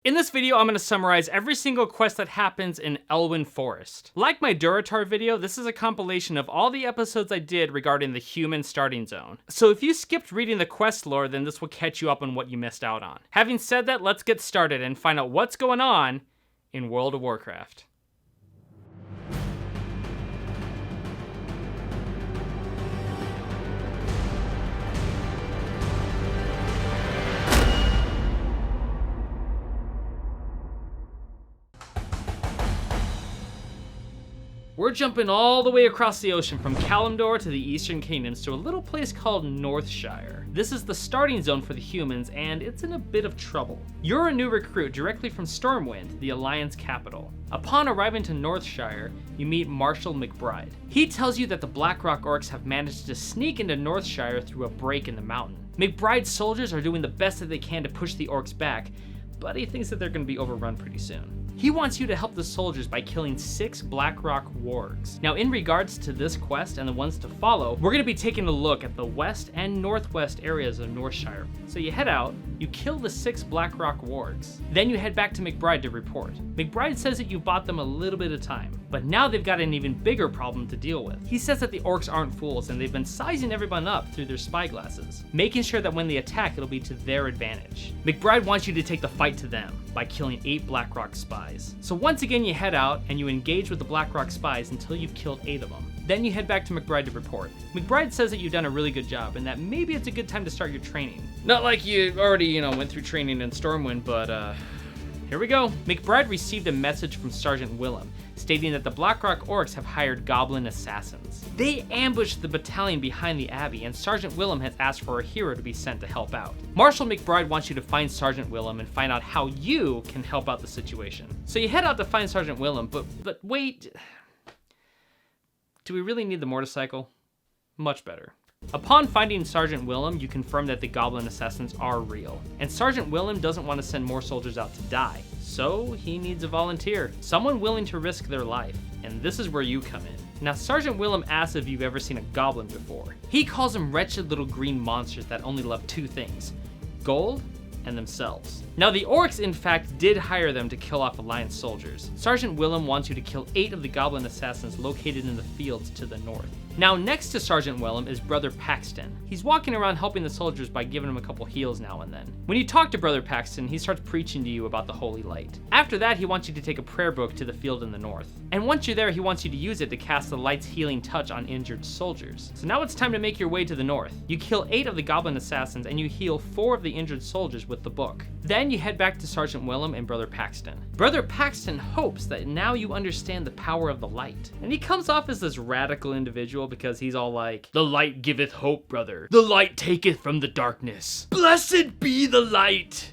In this video, I'm going to summarize every single quest that happens in Elwynn Forest. Like my Duratar video, this is a compilation of all the episodes I did regarding the human starting zone. So if you skipped reading the quest lore, then this will catch you up on what you missed out on. Having said that, let's get started and find out what's going on in World of Warcraft. We're jumping all the way across the ocean from Kalimdor to the Eastern Kingdoms to a little place called NORTHSHIRE. This is the starting zone for the humans, and it's in a bit of trouble. You're a new recruit directly from Stormwind, the Alliance capital. Upon arriving to NORTHSHIRE, you meet Marshal McBride. He tells you that the Blackrock Orcs have managed to sneak into NORTHSHIRE through a break in the mountain. McBride's soldiers are doing the best that they can to push the orcs back, but he thinks that they're going to be overrun pretty soon. He wants you to help the soldiers by killing 6 Blackrock wargs. Now, in regards to this quest and the ones to follow, we're going to be taking a look at the west and northwest areas of NORTHSHIRE. So you head out, you kill the 6 Blackrock wargs. Then you head back to McBride to report. McBride says that you bought them a little bit of time, but now they've got an even bigger problem to deal with. He says that the orcs aren't fools and they've been sizing everyone up through their spyglasses, making sure that when they attack, it'll be to their advantage. McBride wants you to take the fight to them by killing 8 Blackrock spies. So once again, you head out and you engage with the Blackrock spies until you've killed 8 of them. Then you head back to McBride to report. McBride says that you've done a really good job and that maybe it's a good time to start your training. Not like you already, went through training in Stormwind, but here we go. McBride received a message from Sergeant WoW stating that the Blackrock Orcs have hired goblin assassins. They ambushed the battalion behind the Abbey, and Sergeant WoW has asked for a hero to be sent to help out. Marshal McBride wants you to find Sergeant WoW and find out how you can help out the situation. So you head out to find Sergeant WoW, but wait, do we really need the motorcycle? Much better. Upon finding Sergeant WoW, you confirm that the goblin assassins are real, and Sergeant WoW doesn't want to send more soldiers out to die, so he needs a volunteer, someone willing to risk their life, and this is where you come in. Now, Sergeant WoW asks if you've ever seen a goblin before. He calls them wretched little green monsters that only love 2 things, gold and themselves. Now, the orcs in fact did hire them to kill off Alliance soldiers. Sergeant WoW wants you to kill 8 of the goblin assassins located in the fields to the north. Now, next to Sergeant WoW is Brother Paxton. He's walking around helping the soldiers by giving them a couple heals now and then. When you talk to Brother Paxton, he starts preaching to you about the Holy Light. After that, he wants you to take a prayer book to the field in the north. And once you're there, he wants you to use it to cast the Light's healing touch on injured soldiers. So now it's time to make your way to the north. You kill 8 of the goblin assassins and you heal 4 of the injured soldiers with the book. Then you head back to Sergeant WoW and Brother Paxton. Brother Paxton hopes that now you understand the power of the light. And he comes off as this radical individual because he's all like, "The light giveth hope, brother. The light taketh from the darkness. Blessed be the light."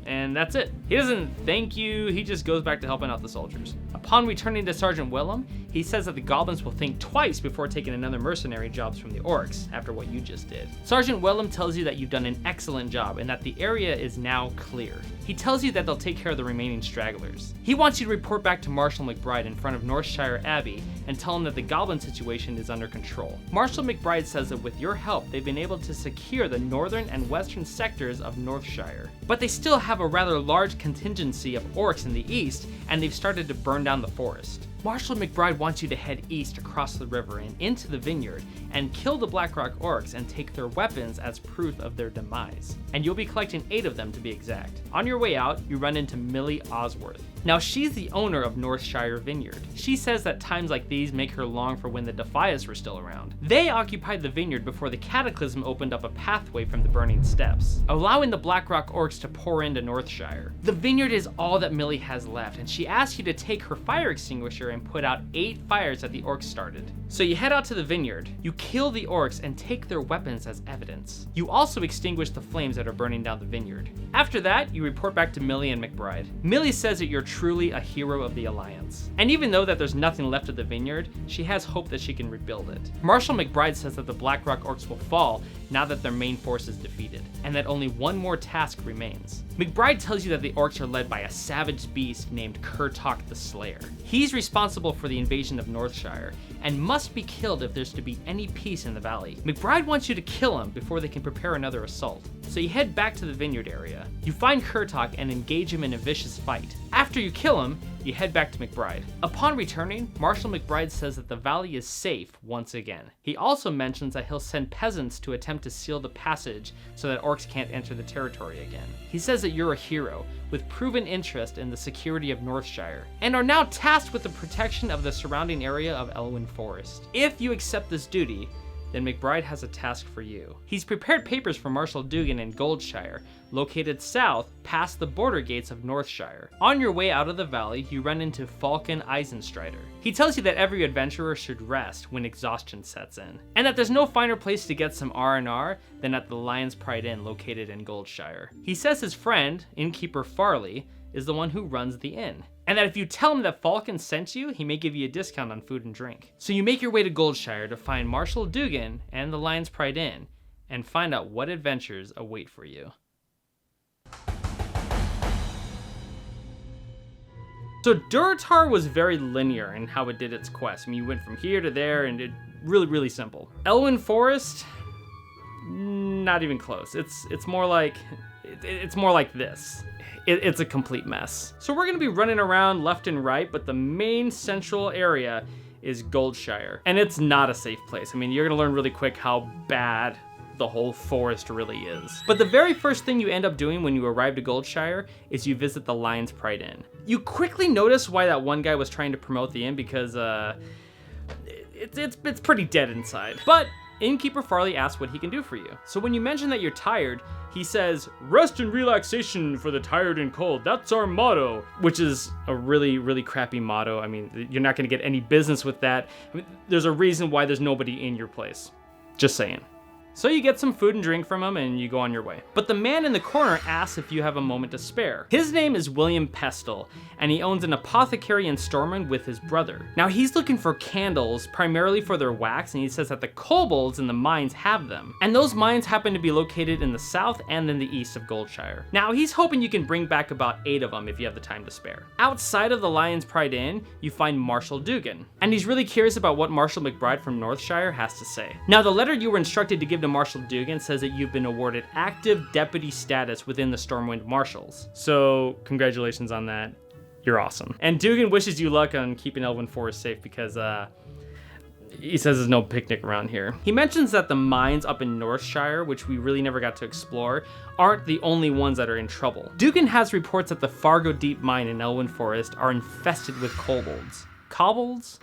And that's it. He doesn't thank you, he just goes back to helping out the soldiers. Upon returning to Sergeant WoW, he says that the goblins will think twice before taking another mercenary jobs from the orcs after what you just did. Sergeant WoW tells you that you've done an excellent job and that the area is now clear. He tells you that they'll take care of the remaining stragglers. He wants you to report back to Marshal McBride in front of NORTHSHIRE Abbey and tell him that the goblin situation is under control. Marshal McBride says that with your help, they've been able to secure the northern and western sectors of NORTHSHIRE. But they still have a rather large contingency of orcs in the east, and they've started to burn down the forest. Marshal McBride wants you to head east across the river and into the vineyard and kill the Blackrock Orcs and take their weapons as proof of their demise. And you'll be collecting 8 of them to be exact. On your way out, you run into Millie Osworth. Now, she's the owner of NORTHSHIRE Vineyard. She says that times like these make her long for when the Defias were still around. They occupied the vineyard before the Cataclysm opened up a pathway from the burning steppes, allowing the Blackrock Orcs to pour into NORTHSHIRE. The vineyard is all that Millie has left, and she asks you to take her fire extinguisher and put out 8 fires that the orcs started. So you head out to the vineyard, you kill the orcs and take their weapons as evidence. You also extinguish the flames that are burning down the vineyard. After that, you report back to Millie and McBride. Millie says that you're truly a hero of the Alliance. And even though that there's nothing left of the vineyard, she has hope that she can rebuild it. Marshal McBride says that the Blackrock Orcs will fall now that their main force is defeated, and that only one more task remains. McBride tells you that the orcs are led by a savage beast named Kurtok the Slayer. He's responsible for the invasion of Northshire, and must be killed if there's to be any peace in the valley. McBride wants you to kill him before they can prepare another assault. So you head back to the vineyard area. You find Kurtok and engage him in a vicious fight. After you kill him, you head back to McBride. Upon returning, Marshal McBride says that the valley is safe once again. He also mentions that he'll send peasants to attempt to seal the passage so that orcs can't enter the territory again. He says that you're a hero with proven interest in the security of Northshire, and are now tasked with the protection of the surrounding area of Elwynn Forest. If you accept this duty, then McBride has a task for you. He's prepared papers for Marshal Dugan in GOLDSHIRE, located south past the border gates of Northshire. On your way out of the valley, you run into Falcon Eisenstrider. He tells you that every adventurer should rest when exhaustion sets in, and that there's no finer place to get some R&R than at the Lion's Pride Inn located in GOLDSHIRE. He says his friend, innkeeper Farley, is the one who runs the inn, and that if you tell him that Falcon sent you, he may give you a discount on food and drink. So you make your way to GOLDSHIRE to find Marshal Dugan and the Lion's Pride Inn, and find out what adventures await for you. So Durotar was very linear in how it did its quest. I mean, you went from here to there, and it really simple. Elwynn Forest, not even close. It's more like this. It's a complete mess. So we're gonna be running around left and right, but the main central area is GOLDSHIRE, and it's not a safe place. I mean, you're gonna learn really quick how bad the whole forest really is. But the very first thing you end up doing when you arrive to GOLDSHIRE is you visit the Lion's Pride Inn. You quickly notice why that one guy was trying to promote the inn, because it's pretty dead inside. But Innkeeper Farley asks what he can do for you. So when you mention that you're tired, he says, "Rest and relaxation for the tired and cold. That's our motto," which is a really crappy motto. I mean, you're not gonna get any business with that. I mean, there's a reason why there's nobody in your place. Just saying. So you get some food and drink from him and you go on your way. But the man in the corner asks if you have a moment to spare. His name is William Pestle, and he owns an apothecary in Stormwind with his brother. Now he's looking for candles, primarily for their wax, and he says that the kobolds in the mines have them. And those mines happen to be located in the south and in the east of GOLDSHIRE. Now he's hoping you can bring back about 8 of them if you have the time to spare. Outside of the Lion's Pride Inn, you find Marshal Dugan, and he's really curious about what Marshal McBride from Northshire has to say. Now the letter you were instructed to give to Marshal Dugan says that you've been awarded active deputy status within the Stormwind Marshals. So congratulations on that. You're awesome. And Dugan wishes you luck on keeping Elwynn Forest safe because he says there's no picnic around here. He mentions that the mines up in Northshire, which we really never got to explore, aren't the only ones that are in trouble. Dugan has reports that the Fargo Deep Mine in Elwynn Forest are infested with kobolds. Kobolds?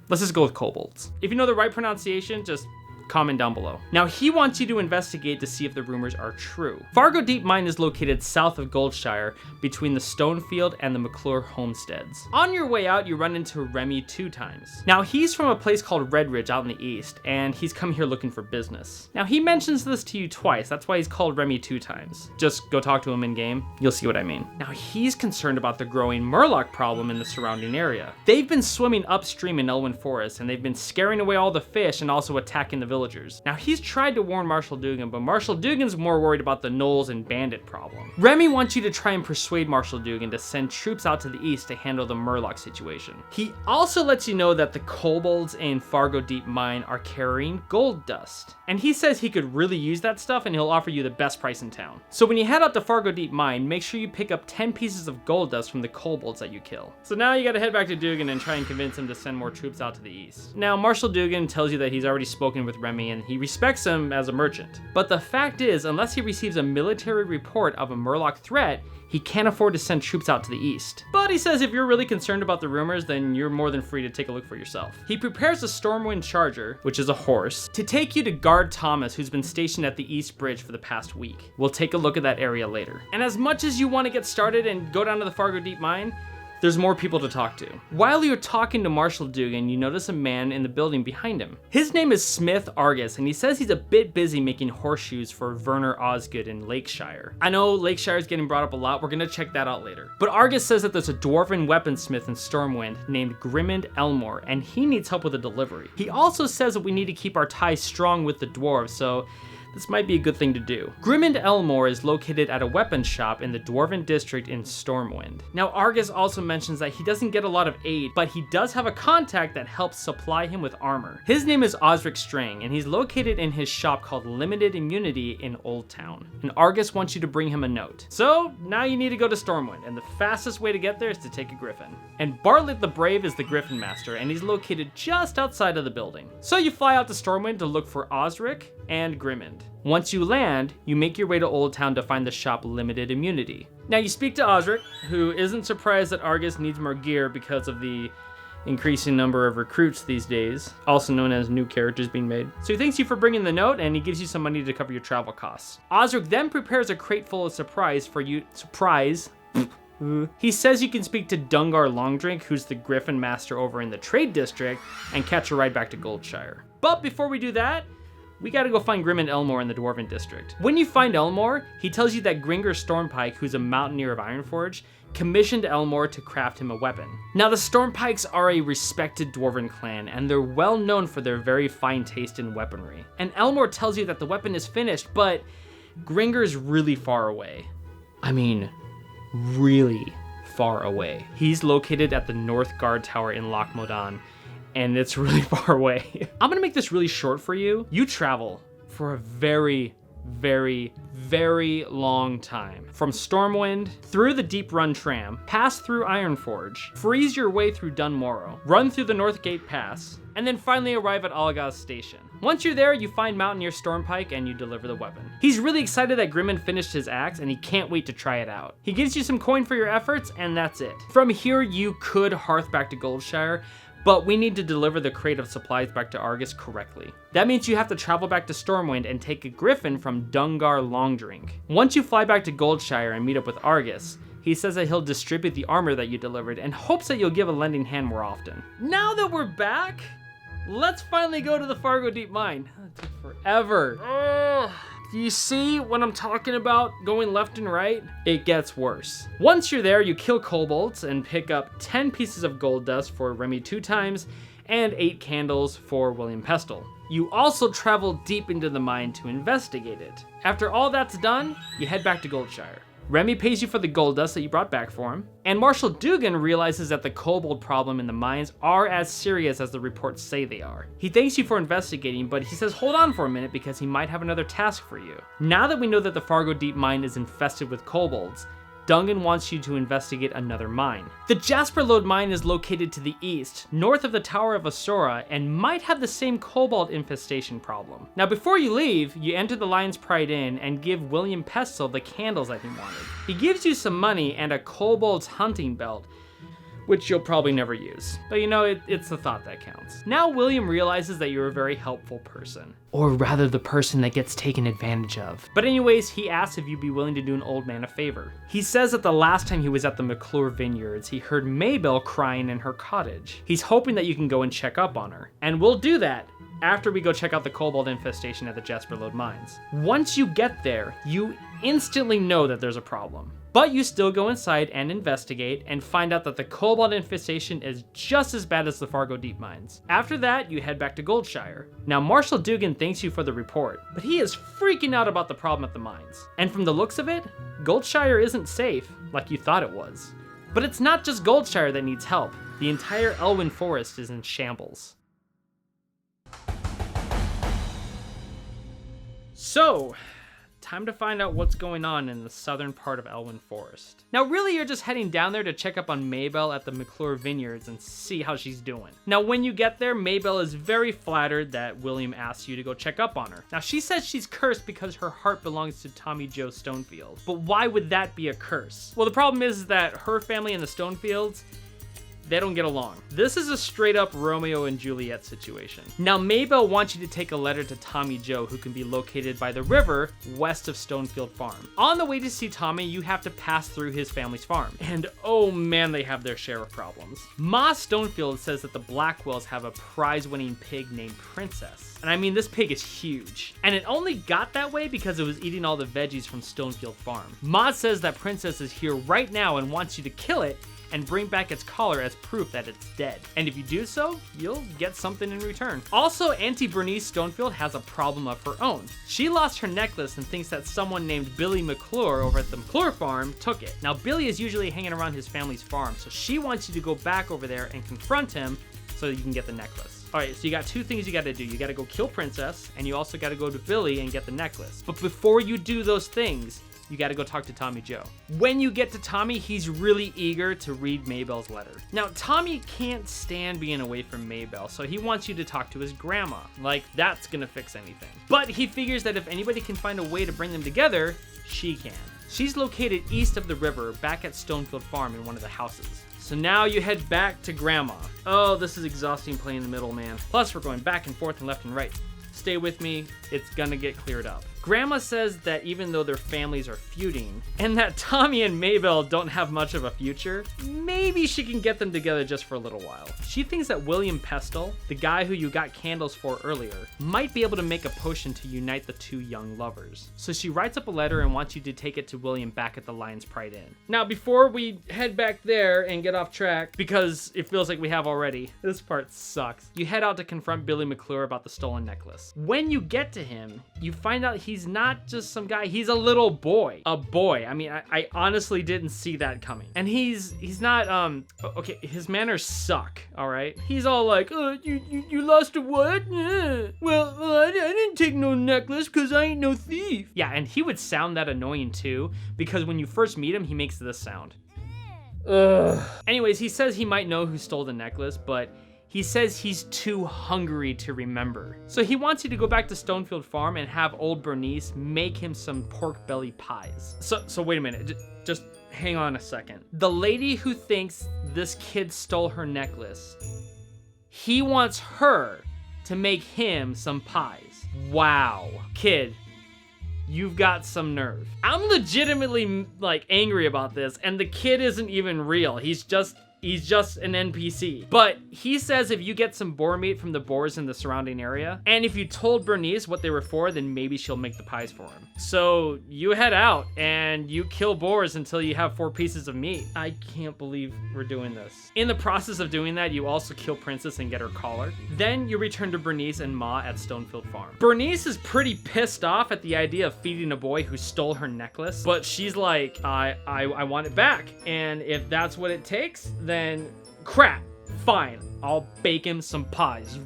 Let's just go with kobolds. If you know the right pronunciation, just comment down below. Now he wants you to investigate to see if the rumors are true. Fargo Deep Mine is located south of GOLDSHIRE between the Stonefield and the McClure homesteads. On your way out, you run into Remy 2 times. Now he's from a place called Redridge out in the east, and he's come here looking for business. Now he mentions this to you twice, that's why he's called Remy 2 times. Just go talk to him in game, you'll see what I mean. Now he's concerned about the growing murloc problem in the surrounding area. They've been swimming upstream in Elwynn Forest, and they've been scaring away all the fish and also attacking the villagers. Now he's tried to warn Marshal Dugan, but Marshal Dugan's more worried about the gnolls and bandit problem. Remy wants you to try and persuade Marshal Dugan to send troops out to the east to handle the murloc situation. He also lets you know that the kobolds in Fargo Deep Mine are carrying gold dust, and he says he could really use that stuff and he'll offer you the best price in town. So when you head out to Fargo Deep Mine, make sure you pick up 10 pieces of gold dust from the kobolds that you kill. So now you gotta head back to Dugan and try and convince him to send more troops out to the east. Now Marshal Dugan tells you that he's already spoken with Remy and he respects him as a merchant. But the fact is, unless he receives a military report of a murloc threat, he can't afford to send troops out to the east. But he says if you're really concerned about the rumors, then you're more than free to take a look for yourself. He prepares a Stormwind Charger, which is a horse, to take you to guard Thomas, who's been stationed at the East Bridge for the past week. We'll take a look at that area later. And as much as you want to get started and go down to the Fargo Deep Mine, there's more people to talk to. While you're talking to Marshal Dugan, you notice a man in the building behind him. His name is Smith Argus, and he says he's a bit busy making horseshoes for Werner Osgood in Lakeshire. I know Lakeshire is getting brought up a lot, we're gonna check that out later. But Argus says that there's a dwarven weaponsmith in Stormwind named Grimmond Elmore, and he needs help with a delivery. He also says that we need to keep our ties strong with the dwarves, so this might be a good thing to do. Grimmond Elmore is located at a weapons shop in the Dwarven District in Stormwind. Now, Argus also mentions that he doesn't get a lot of aid, but he does have a contact that helps supply him with armor. His name is Osric Strang, and he's located in his shop called Limited Immunity in Old Town. And Argus wants you to bring him a note. So, now you need to go to Stormwind, and the fastest way to get there is to take a griffin. And Bartlett the Brave is the Griffin Master, and he's located just outside of the building. So you fly out to Stormwind to look for Osric and Grimmond. Once you land, you make your way to Old Town to find the shop Limited Immunity. Now you speak to Osric, who isn't surprised that Argus needs more gear because of the increasing number of recruits these days, also known as new characters being made. So he thanks you for bringing the note, and he gives you some money to cover your travel costs. Osric then prepares a crate full of surprise for you. He says you can speak to Dungar Longdrink, who's the Griffin Master over in the Trade District, and catch a ride back to GOLDSHIRE. But before we do that, we gotta go find Grimmond Elmore in the Dwarven District. When you find Elmore, he tells you that Gringor Stormpike, who's a mountaineer of Ironforge, commissioned Elmore to craft him a weapon. Now, the Stormpikes are a respected Dwarven clan, and they're well known for their very fine taste in weaponry. And Elmore tells you that the weapon is finished, but Gringor's really far away. I mean, really far away. He's located at the North Guard Tower in Loch Modan, and it's really far away. I'm gonna make this really short for you. You travel for a very, very, very long time. From Stormwind, through the Deep Run Tram, pass through Ironforge, freeze your way through Dunmorrow, run through the North Gate Pass, and then finally arrive at Algaz Station. Once you're there, you find Mountaineer Stormpike and you deliver the weapon. He's really excited that Grimmond finished his axe and he can't wait to try it out. He gives you some coin for your efforts, and that's it. From here, you could hearth back to GOLDSHIRE, but we need to deliver the crate of supplies back to Argus correctly. That means you have to travel back to Stormwind and take a griffin from Dungar Longdrink. Once you fly back to GOLDSHIRE and meet up with Argus, he says that he'll distribute the armor that you delivered and hopes that you'll give a lending hand more often. Now that we're back, let's finally go to the Fargo Deep Mine. That took forever. Do you see what I'm talking about going left and right? It gets worse. Once you're there, you kill kobolds and pick up 10 pieces of gold dust for Remy 2 times and 8 candles for William Pestle. You also travel deep into the mine to investigate it. After all that's done, you head back to GOLDSHIRE. Remy pays you for the gold dust that you brought back for him, and Marshal Dugan realizes that the kobold problem in the mines are as serious as the reports say they are. He thanks you for investigating, but he says hold on for a minute because he might have another task for you. Now that we know that the Fargo Deep Mine is infested with kobolds, Dungan wants you to investigate another mine. The Jasper Lode mine is located to the east, north of the Tower of Asura, and might have the same kobold infestation problem. Now before you leave, you enter the Lion's Pride Inn and give William Pestle the candles that he wanted. He gives you some money and a kobold's hunting belt, which you'll probably never use. But you know, it's the thought that counts. Now William realizes that you're a very helpful person. Or rather, the person that gets taken advantage of. But anyways, he asks if you'd be willing to do an old man a favor. He says that the last time he was at the McClure Vineyards, he heard Maybelle crying in her cottage. He's hoping that you can go and check up on her. And we'll do that after we go check out the kobold infestation at the Jasper Lode mines. Once you get there, you instantly know that there's a problem. But you still go inside and investigate and find out that the kobold infestation is just as bad as the Fargo Deep Mines. After that, you head back to GOLDSHIRE. Now, Marshal Dugan thanks you for the report, but he is freaking out about the problem at the mines. And from the looks of it, GOLDSHIRE isn't safe like you thought it was. But it's not just GOLDSHIRE that needs help. The entire Elwynn Forest is in shambles. So, time to find out what's going on in the southern part of Elwynn Forest. Now really you're just heading down there to check up on Maybelle at the McClure Vineyards and see how she's doing. Now when you get there, Maybelle is very flattered that William asks you to go check up on her. Now she says she's cursed because her heart belongs to Tommy Joe Stonefield. But why would that be a curse? Well, the problem is that her family and the Stonefields, they don't get along. This is a straight up Romeo and Juliet situation. Now, Maybelle wants you to take a letter to Tommy Joe, who can be located by the river west of Stonefield Farm. On the way to see Tommy, you have to pass through his family's farm. And oh man, they have their share of problems. Ma Stonefield says that the Blackwells have a prize-winning pig named Princess. And I mean, this pig is huge. And it only got that way because it was eating all the veggies from Stonefield Farm. Ma says that Princess is here right now and wants you to kill it and bring back its collar as proof that it's dead. And if you do so, you'll get something in return. Also, Auntie Bernice Stonefield has a problem of her own. She lost her necklace and thinks that someone named Billy McClure over at the McClure farm took it. Now, Billy is usually hanging around his family's farm, so she wants you to go back over there and confront him so you can get the necklace. All right, so you got two things you gotta do. You gotta go kill Princess, and you also gotta go to Billy and get the necklace. But before you do those things, you gotta go talk to Tommy Joe. When you get to Tommy, he's really eager to read Maybelle's letter. Now, Tommy can't stand being away from Maybelle, so he wants you to talk to his grandma. Like, that's gonna fix anything. But he figures that if anybody can find a way to bring them together, she can. She's located east of the river, back at Stonefield Farm in one of the houses. So now you head back to Grandma. Oh, this is exhausting playing the middle, man. Plus, we're going back and forth and left and right. Stay with me, it's gonna get cleared up. Grandma says that even though their families are feuding, and that Tommy and Maybelle don't have much of a future, maybe she can get them together just for a little while. She thinks that William Pestle, the guy who you got candles for earlier, might be able to make a potion to unite the two young lovers. So she writes up a letter and wants you to take it to William back at the Lion's Pride Inn. Now, before we head back there and get off track, because it feels like we have already, this part sucks, you head out to confront Billy McClure about the stolen necklace. When you get to him, you find out he's not just some guy, he's a little boy. A boy. I mean, I honestly didn't see that coming. And he's not, okay, his manners suck, all right? He's all like, you lost a what? Well, I didn't take no necklace because I ain't no thief. Yeah, and he would sound that annoying too, because when you first meet him, he makes this sound. Ugh. Anyways, he says he might know who stole the necklace, but he says he's too hungry to remember. So he wants you to go back to Stonefield Farm and have old Bernice make him some pork belly pies. So wait a minute, just hang on a second. The lady who thinks this kid stole her necklace, he wants her to make him some pies. Wow. Kid, you've got some nerve. I'm legitimately like angry about this, and the kid isn't even real. He's just an NPC. But he says if you get some boar meat from the boars in the surrounding area, and if you told Bernice what they were for, then maybe she'll make the pies for him. So you head out and you kill boars until you have 4 pieces of meat. I can't believe we're doing this. In the process of doing that, you also kill Princess and get her collar. Then you return to Bernice and Ma at Stonefield Farm. Bernice is pretty pissed off at the idea of feeding a boy who stole her necklace, but she's like, I want it back. And if that's what it takes, then crap, fine, I'll bake him some pies.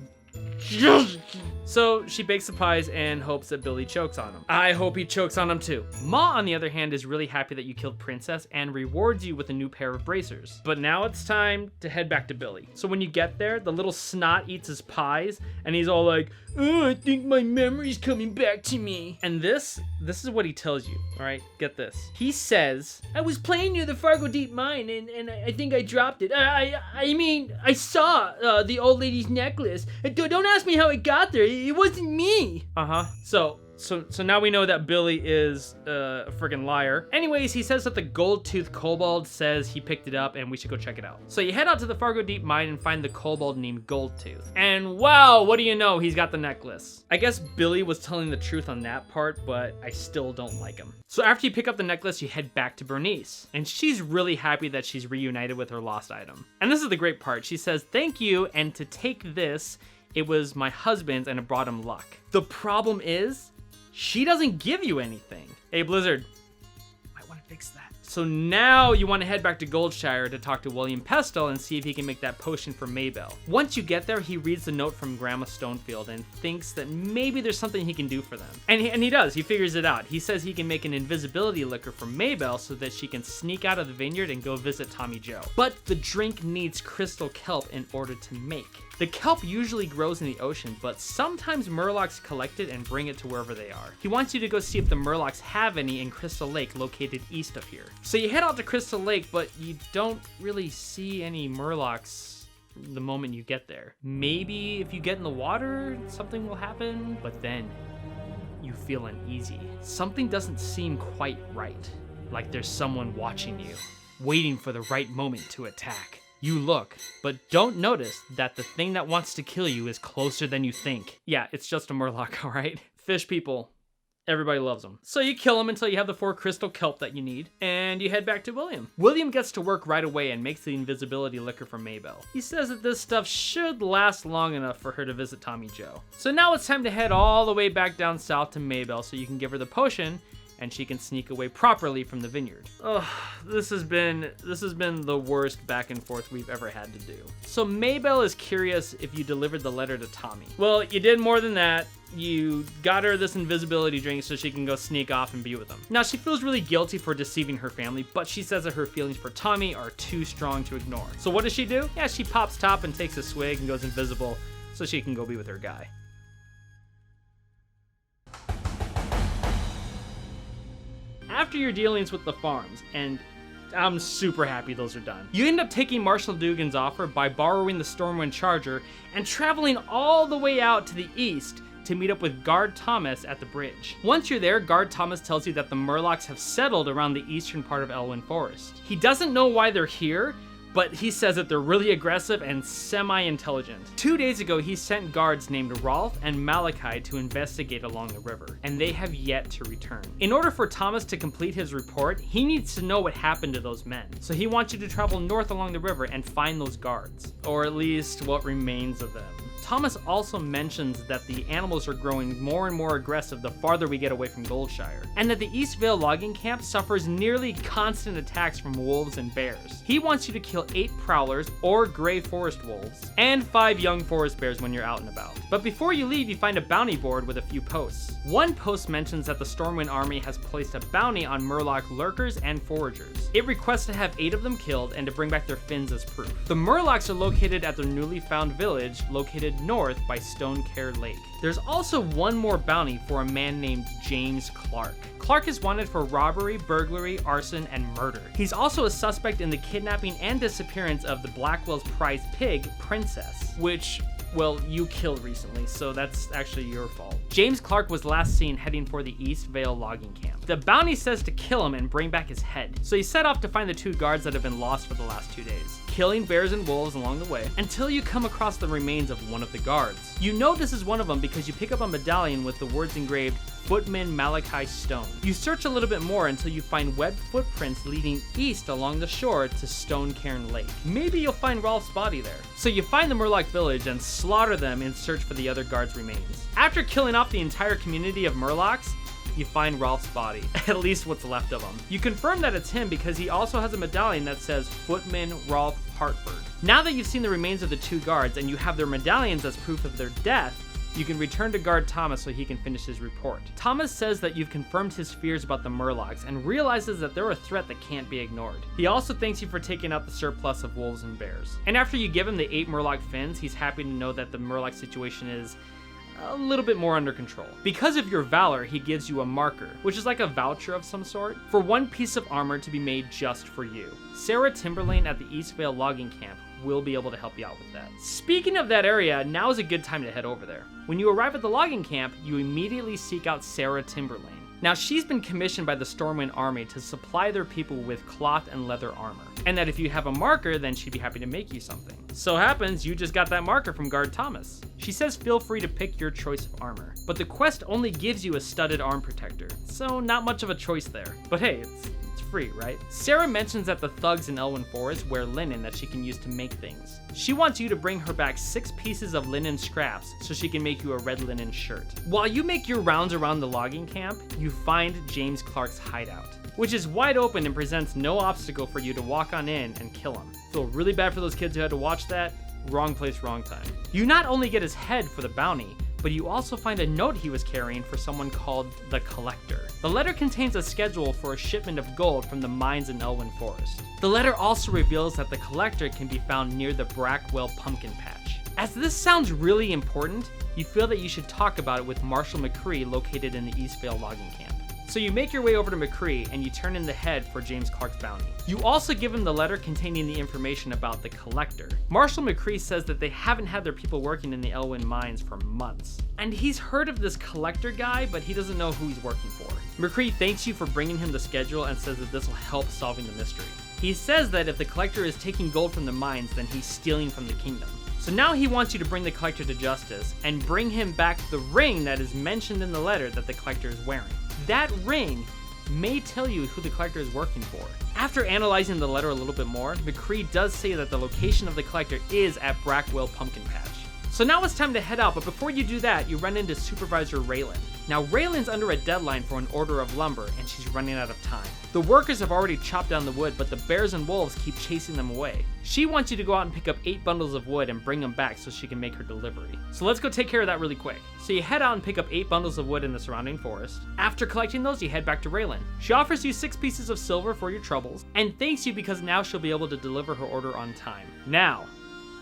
So she bakes the pies and hopes that Billy chokes on him. I hope he chokes on him too. Ma, on the other hand, is really happy that you killed Princess and rewards you with a new pair of bracers. But now it's time to head back to Billy. So when you get there, the little snot eats his pies and he's all like, oh, I think my memory's coming back to me. And this is what he tells you, all right? Get this. He says, I was playing near the Fargo Deep Mine and I think I dropped it. I mean, I saw the old lady's necklace. Don't ask me how it got there. It wasn't me. Uh-huh. So now we know that Billy is a friggin' liar. Anyways, he says that the gold-toothed kobold says he picked it up and we should go check it out. So you head out to the Fargo Deep Mine and find the kobold named Goldtooth. And wow, what do you know? He's got the necklace. I guess Billy was telling the truth on that part, but I still don't like him. So after you pick up the necklace, you head back to Bernice. And she's really happy that she's reunited with her lost item. And this is the great part. She says, thank you, and to take this, it was my husband's and it brought him luck. The problem is, she doesn't give you anything. Hey, Blizzard, might want to fix that. So now you want to head back to GOLDSHIRE to talk to William Pestle and see if he can make that potion for Maybelle. Once you get there, he reads the note from Grandma Stonefield and thinks that maybe there's something he can do for them. And he does, he figures it out. He says he can make an invisibility liquor for Maybelle so that she can sneak out of the vineyard and go visit Tommy Joe. But the drink needs crystal kelp in order to make. The kelp usually grows in the ocean, but sometimes murlocs collect it and bring it to wherever they are. He wants you to go see if the murlocs have any in Crystal Lake, located east of here. So you head out to Crystal Lake, but you don't really see any murlocs the moment you get there. Maybe if you get in the water, something will happen, but then you feel uneasy. Something doesn't seem quite right, like there's someone watching you, waiting for the right moment to attack. You look, but don't notice that the thing that wants to kill you is closer than you think. Yeah, it's just a murloc, all right? Fish people, everybody loves them. So you kill them until you have the 4 crystal kelp that you need, and you head back to William. William gets to work right away and makes the invisibility liquor for Maybelle. He says that this stuff should last long enough for her to visit Tommy Joe. So now it's time to head all the way back down south to Maybelle so you can give her the potion and she can sneak away properly from the vineyard. Ugh, this has been the worst back and forth we've ever had to do. So Maybelle is curious if you delivered the letter to Tommy. Well, you did more than that. You got her this invisibility drink so she can go sneak off and be with him. Now, she feels really guilty for deceiving her family, but she says that her feelings for Tommy are too strong to ignore. So what does she do? Yeah, she pops top and takes a swig and goes invisible so she can go be with her guy. After your dealings with the farms, and I'm super happy those are done, you end up taking Marshall Dugan's offer by borrowing the Stormwind Charger and traveling all the way out to the east to meet up with Guard Thomas at the bridge. Once you're there, Guard Thomas tells you that the murlocs have settled around the eastern part of Elwynn Forest. He doesn't know why they're here, but he says that they're really aggressive and semi-intelligent. 2 days ago, he sent guards named Rolf and Malachi to investigate along the river, and they have yet to return. In order for Thomas to complete his report, he needs to know what happened to those men. So he wants you to travel north along the river and find those guards, or at least what remains of them. Thomas also mentions that the animals are growing more and more aggressive the farther we get away from GOLDSHIRE, and that the East Vale logging camp suffers nearly constant attacks from wolves and bears. He wants you to kill 8 prowlers or gray forest wolves, and 5 young forest bears when you're out and about. But before you leave, you find a bounty board with a few posts. One post mentions that the Stormwind Army has placed a bounty on Murloc lurkers and foragers. It requests to have 8 of them killed and to bring back their fins as proof. The Murlocs are located at their newly found village, located north by Stonecare Lake. There's also one more bounty for a man named James Clark. Clark is wanted for robbery, burglary, arson, and murder. He's also a suspect in the kidnapping and disappearance of the Blackwell's prized pig, Princess, which, well, you killed recently, so that's actually your fault. James Clark was last seen heading for the East Vale logging camp. The bounty says to kill him and bring back his head, so he set off to find the 2 guards that have been lost for the last 2 days, killing bears and wolves along the way, until you come across the remains of one of the guards. You know this is one of them because you pick up a medallion with the words engraved, Footman Malachi Stone. You search a little bit more until you find webbed footprints leading east along the shore to Stonecairn Lake. Maybe you'll find Rolf's body there. So you find the Murloc village and slaughter them in search for the other guards' remains. After killing off the entire community of Murlocs, you find Rolf's body, at least what's left of him. You confirm that it's him because he also has a medallion that says Footman Rolf Hartford. Now that you've seen the remains of the 2 guards and you have their medallions as proof of their death, you can return to Guard Thomas so he can finish his report. Thomas says that you've confirmed his fears about the Murlocs and realizes that they're a threat that can't be ignored. He also thanks you for taking out the surplus of wolves and bears. And after you give him the 8 Murloc fins, he's happy to know that the Murloc situation is a little bit more under control. Because of your valor, he gives you a marker, which is like a voucher of some sort, for 1 piece of armor to be made just for you. Sarah Timberlane at the East Vale logging camp will be able to help you out with that. Speaking of that area, now is a good time to head over there. When you arrive at the logging camp, you immediately seek out Sarah Timberlane. Now, she's been commissioned by the Stormwind Army to supply their people with cloth and leather armor, and that if you have a marker, then she'd be happy to make you something. So happens you just got that marker from Guard Thomas. She says feel free to pick your choice of armor, but the quest only gives you a studded arm protector, so not much of a choice there. But hey, it's free, right? Sarah mentions that the thugs in Elwynn Forest wear linen that she can use to make things. She wants you to bring her back 6 pieces of linen scraps so she can make you a red linen shirt. While you make your rounds around the logging camp, you find James Clark's hideout, which is wide open and presents no obstacle for you to walk on in and kill him. Feel really bad for those kids who had to watch that. Wrong place, wrong time. You not only get his head for the bounty, but you also find a note he was carrying for someone called the Collector. The letter contains a schedule for a shipment of gold from the mines in Elwynn Forest. The letter also reveals that the Collector can be found near the Brackwell pumpkin patch. As this sounds really important, you feel that you should talk about it with Marshal McCree located in the Eastvale logging camp. So you make your way over to McCree and you turn in the head for James Clark's bounty. You also give him the letter containing the information about the Collector. Marshal McCree says that they haven't had their people working in the ELWYM mines for months. And he's heard of this Collector guy, but he doesn't know who he's working for. McCree thanks you for bringing him the schedule and says that this will help solving the mystery. He says that if the Collector is taking gold from the mines, then he's stealing from the kingdom. So now he wants you to bring the Collector to justice and bring him back the ring that is mentioned in the letter that the Collector is wearing. That ring may tell you who the Collector is working for. After analyzing the letter a little bit more, McCree does say that the location of the Collector is at Brackwell Pumpkin Patch. So now it's time to head out, but before you do that, you run into Supervisor Raylan. Now Raylan's under a deadline for an order of lumber, and she's running out of time. The workers have already chopped down the wood, but the bears and wolves keep chasing them away. She wants you to go out and pick up 8 bundles of wood and bring them back so she can make her delivery. So let's go take care of that really quick. So you head out and pick up 8 bundles of wood in the surrounding forest. After collecting those, you head back to Raylan. She offers you 6 pieces of silver for your troubles, and thanks you because now she'll be able to deliver her order on time. Now,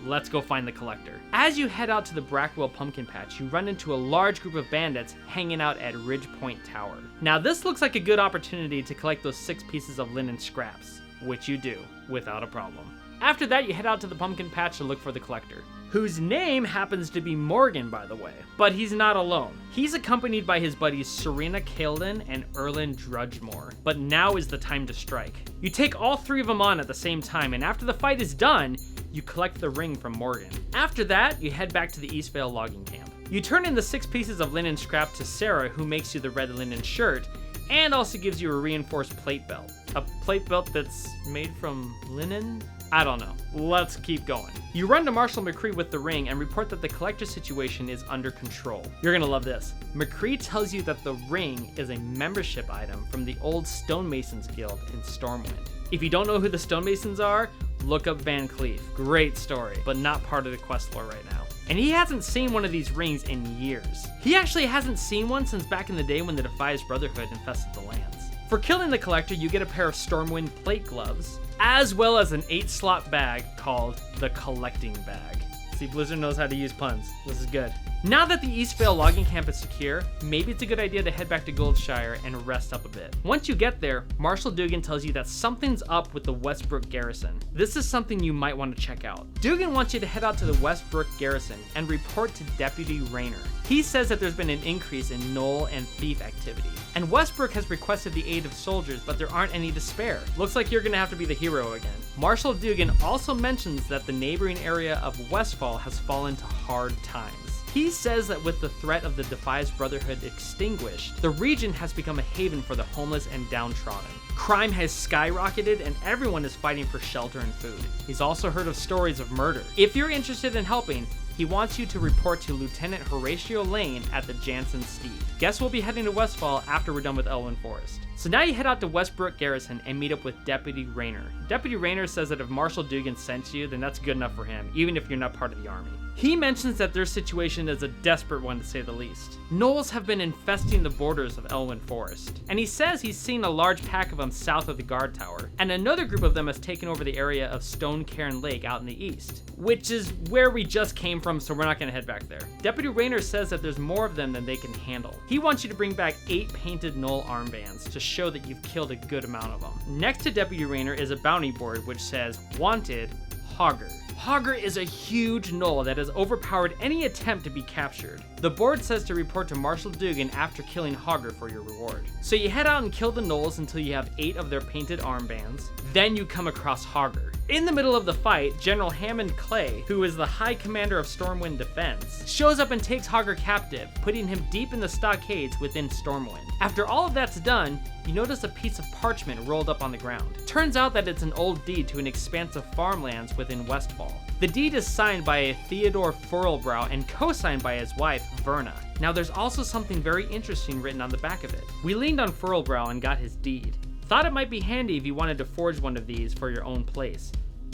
let's go find the Collector. As you head out to the Brackwell Pumpkin Patch, you run into a large group of bandits hanging out at Ridge Point Tower. Now this looks like a good opportunity to collect those 6 pieces of linen scraps, which you do, without a problem. After that, you head out to the pumpkin patch to look for the Collector, whose name happens to be Morgan, by the way. But he's not alone. He's accompanied by his buddies Serena Kaelden and Erlin Drudgemore. But now is the time to strike. You take all 3 of them on at the same time, and after the fight is done, you collect the ring from Morgan. After that, you head back to the Eastvale logging camp. You turn in the 6 pieces of linen scrap to Sarah, who makes you the red linen shirt, and also gives you a reinforced plate belt. A plate belt that's made from linen? I don't know. Let's keep going. You run to Marshal McCree with the ring and report that the Collector situation is under control. You're gonna love this. McCree tells you that the ring is a membership item from the old Stonemasons Guild in Stormwind. If you don't know who the Stonemasons are, look up Van Cleef. Great story, but not part of the quest lore right now. And he hasn't seen one of these rings in years. He actually hasn't seen one since back in the day when the Defias Brotherhood infested the lands. For killing the Collector, you get a pair of Stormwind plate gloves, as well as an 8-slot bag called the Collecting Bag. See, Blizzard knows how to use puns. This is good. Now that the Eastvale logging camp is secure, maybe it's a good idea to head back to GOLDSHIRE and rest up a bit. Once you get there, Marshal Dugan tells you that something's up with the Westbrook garrison. This is something you might want to check out. Dugan wants you to head out to the Westbrook garrison and report to Deputy Rayner. He says that there's been an increase in gnoll and thief activity, and Westbrook has requested the aid of soldiers, but there aren't any to spare. Looks like you're gonna have to be the hero again. Marshal Dugan also mentions that the neighboring area of Westfall has fallen to hard times. He says that with the threat of the Defias Brotherhood extinguished, the region has become a haven for the homeless and downtrodden. Crime has skyrocketed and everyone is fighting for shelter and food. He's also heard of stories of murder. If you're interested in helping, he wants you to report to Lieutenant Horatio Lane at the Jansen Steed. Guess we'll be heading to Westfall after we're done with Elwynn Forest. So now you head out to Westbrook Garrison and meet up with Deputy Rayner. Deputy Rayner says that if Marshal Dugan sent you, then that's good enough for him, even if you're not part of the army. He mentions that their situation is a desperate one to say the least. Gnolls have been infesting the borders of Elwynn Forest, and he says he's seen a large pack of them south of the guard tower, and another group of them has taken over the area of Stone Cairn Lake out in the east, which is where we just came from, so we're not gonna head back there. Deputy Rayner says that there's more of them than they can handle. He wants you to bring back 8 painted gnoll armbands to show that you've killed a good amount of them. Next to Deputy Rayner is a bounty board which says, Wanted, Hogger. Hogger is a huge gnoll that has overpowered any attempt to be captured. The board says to report to Marshal Dugan after killing Hogger for your reward. So you head out and kill the gnolls until you have 8 of their painted armbands. Then you come across Hogger. In the middle of the fight, General Hammond Clay, who is the High Commander of Stormwind Defense, shows up and takes Hogger captive, putting him deep in the stockades within Stormwind. After all of that's done, you notice a piece of parchment rolled up on the ground. Turns out that it's an old deed to an expanse of farmlands within Westfall. The deed is signed by a Theodore Furlbrow and co-signed by his wife, Verna. Now there's also something very interesting written on the back of it. We leaned on Furlbrow and got his deed. Thought it might be handy if you wanted to forge one of these for your own place.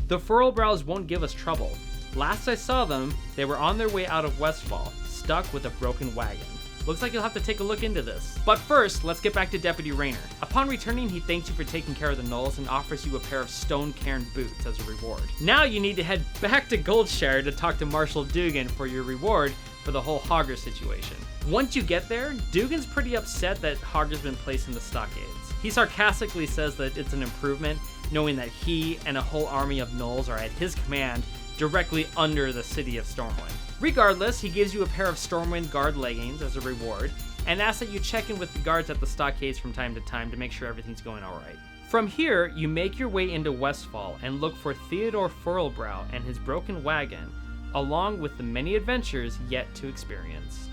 The Furlbrows won't give us trouble. Last I saw them, they were on their way out of Westfall, stuck with a broken wagon. Looks like you'll have to take a look into this. But first, let's get back to Deputy Raynor. Upon returning, he thanks you for taking care of the gnolls and offers you a pair of stone cairn boots as a reward. Now you need to head back to GOLDSHIRE to talk to Marshal Dugan for your reward for the whole Hogger situation. Once you get there, Dugan's pretty upset that Hogger's been placed in the stockades. He sarcastically says that it's an improvement, knowing that he and a whole army of gnolls are at his command directly under the city of Stormwind. Regardless, he gives you a pair of Stormwind guard leggings as a reward, and asks that you check in with the guards at the stockades from time to time to make sure everything's going alright. From here, you make your way into Westfall and look for Theodore Furlbrow and his broken wagon, along with the many adventures yet to experience.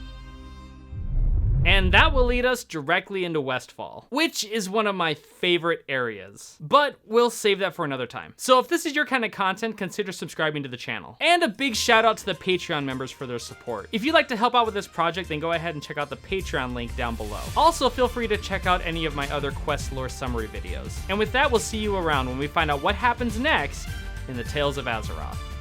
And that will lead us directly into Westfall, which is one of my favorite areas. But we'll save that for another time. So if this is your kind of content, consider subscribing to the channel. And a big shout out to the Patreon members for their support. If you'd like to help out with this project, then go ahead and check out the Patreon link down below. Also, feel free to check out any of my other quest lore summary videos. And with that, we'll see you around when we find out what happens next in the Tales of Azeroth.